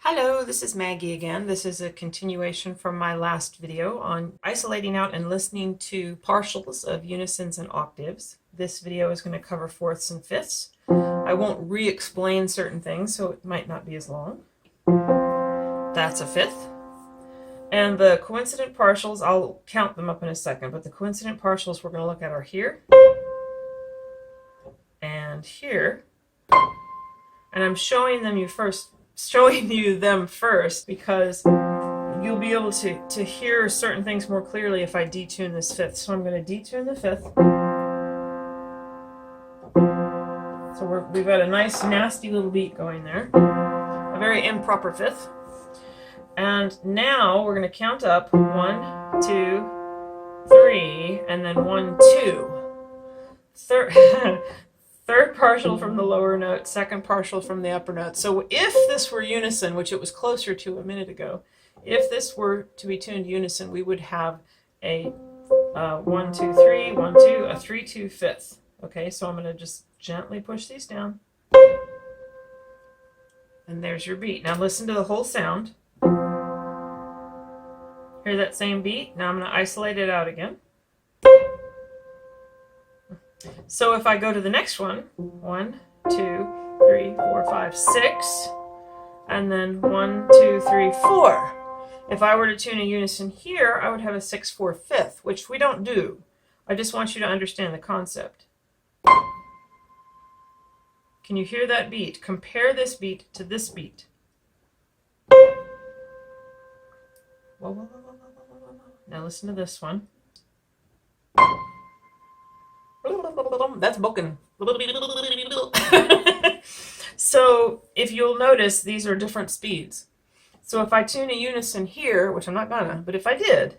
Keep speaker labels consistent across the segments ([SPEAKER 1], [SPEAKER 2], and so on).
[SPEAKER 1] Hello, this is Maggie again. This is a continuation from my last video on isolating out and listening to partials of unisons and octaves. This video is going to cover fourths and fifths. I won't re-explain certain things, so it might not be as long. That's a fifth. And the coincident partials, I'll count them up in a second, but the coincident partials we're going to look at are here and here. And I'm showing them first because you'll be able to hear certain things more clearly if I detune this fifth. So I'm going to detune the fifth. So we've got a nice nasty little beat going there. A very improper fifth. And now we're going to count up 1, 2, 3, and then 1, 2. Third partial from the lower note, second partial from the upper note. So if this were unison, which it was closer to a minute ago, if this were to be tuned unison, we would have a 1, 2, 3, 1, 2, a 3, 2 fifth. Okay, so I'm going to just gently push these down. And there's your beat. Now listen to the whole sound. Hear that same beat? Now I'm going to isolate it out again. So if I go to the next one, 1, 2, 3, 4, 5, 6, and then 1, 2, 3, 4. If I were to tune a unison here, I would have a 6, 4 fifth, which we don't do. I just want you to understand the concept. Can you hear that beat? Compare this beat to this beat. Whoa. Now listen to this one. That's broken. So if you'll notice, these are different speeds. So if I tune a unison here, which I'm not gonna, but if I did,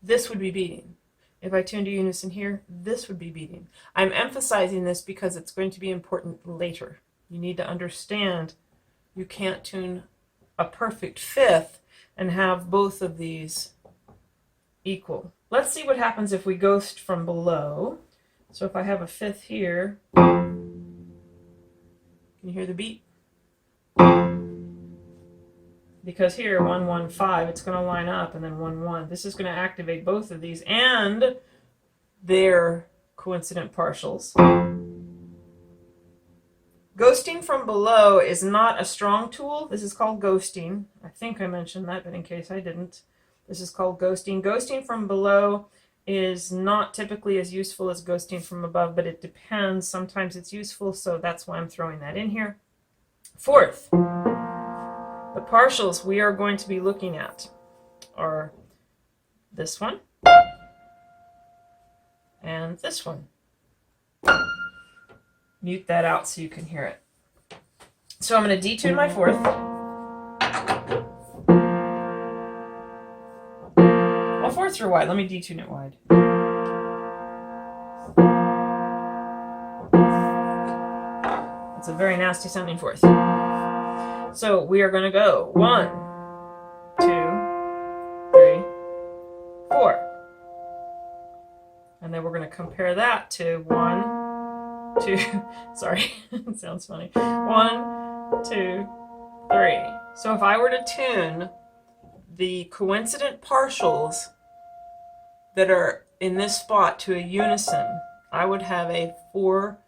[SPEAKER 1] this would be beating. If I tuned a unison here, this would be beating. I'm emphasizing this because it's going to be important later. You need to understand you can't tune a perfect fifth and have both of these equal. Let's see what happens if we ghost from below. So if I have a fifth here, can you hear the beat? Because here, 1, 1, 5, it's going to line up, and then 1, 1. This is going to activate both of these and their coincident partials. Ghosting from below is not a strong tool. This is called ghosting. I think I mentioned that, but in case I didn't, this is called ghosting. Ghosting from below is not typically as useful as ghosting from above, but it depends. Sometimes it's useful, so that's why I'm throwing that in here. Fourth, the partials we are going to be looking at are this one and this one. Mute that out so you can hear it. So I'm going to detune my fourth. Well, fourths are wide. Let me detune it wide. It's a very nasty sounding fourth. So we are going to go 1, 2, 3, 4. And then we're going to compare that to 1, 2, sorry, it sounds funny. 1, 2, 3. So if I were to tune the coincident partials that are in this spot to a unison, I would have a 4,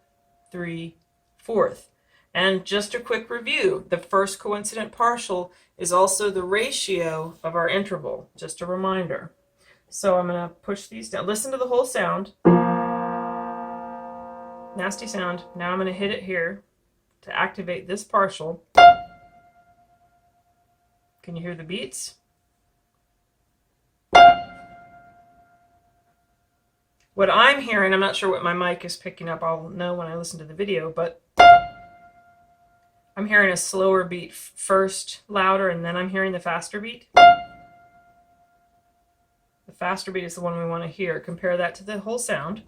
[SPEAKER 1] 3, fourth. And just a quick review, the first coincident partial is also the ratio of our interval, just a reminder. So I'm going to push these down. Listen to the whole sound. Nasty sound. Now I'm going to hit it here to activate this partial. Can you hear the beats? What I'm hearing, I'm not sure what my mic is picking up. I'll know when I listen to the video, but I'm hearing a slower beat first, louder, and then I'm hearing the faster beat. The faster beat is the one we want to hear. Compare that to the whole sound.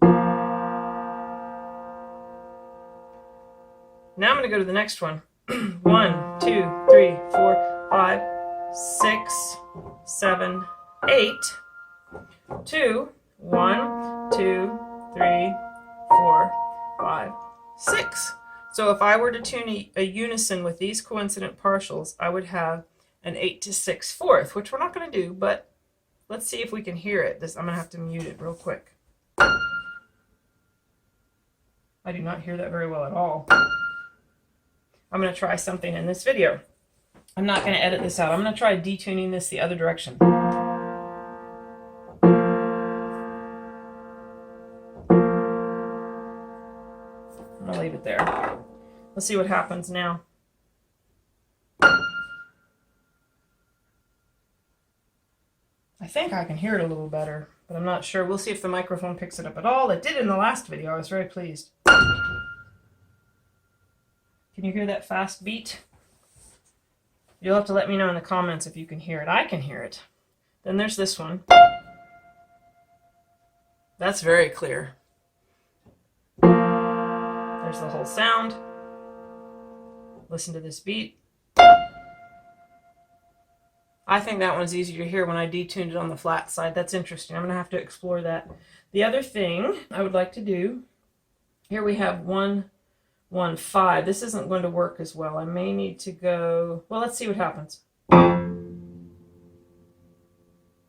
[SPEAKER 1] Now I'm going to go to the next one. 1, 2, 3, 4, 5, 6, 7, 8, 2, 1, 2, 3, 4, 5, 6. So if I were to tune a unison with these coincident partials, I would have an 8/6/4, which we're not going to do, but let's see if we can hear it. I'm going to have to mute it real quick. I do not hear that very well at all. I'm going to try something in this video. I'm not going to edit this out. I'm going to try detuning this the other direction. I'm going to leave it there. Let's see what happens now. I think I can hear it a little better, but I'm not sure. We'll see if the microphone picks it up at all. It did in the last video. I was very pleased. Can you hear that fast beat? You'll have to let me know in the comments if you can hear it. I can hear it. Then there's this one. That's very clear. There's the whole sound. Listen to this beat. I think that one's easier to hear when I detuned it on the flat side. That's interesting. I'm going to have to explore that. The other thing I would like to do, here we have 1, 1, 5. This isn't going to work as well. I may need to go, well, let's see what happens.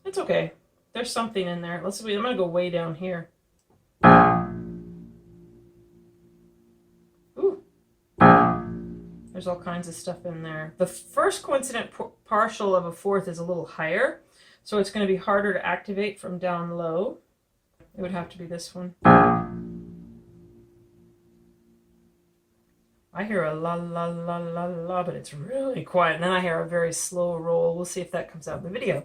[SPEAKER 1] It's okay. There's something in there. Let's see. I'm going to go way down here. Ooh. There's all kinds of stuff in there. The first coincident partial of a fourth is a little higher, so it's going to be harder to activate from down low. It would have to be this one. I hear a la la la la la, but it's really quiet. And then I hear a very slow roll. We'll see if that comes out in the video.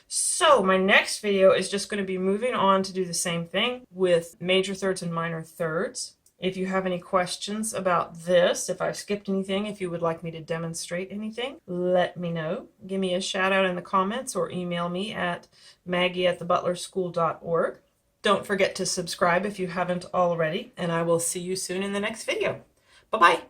[SPEAKER 1] So my next video is just going to be moving on to do the same thing with major thirds and minor thirds. If you have any questions about this, if I've skipped anything, if you would like me to demonstrate anything, let me know. Give me a shout out in the comments or email me at maggie@thebutlerschool.org. Don't forget to subscribe if you haven't already, and I will see you soon in the next video. Bye-bye.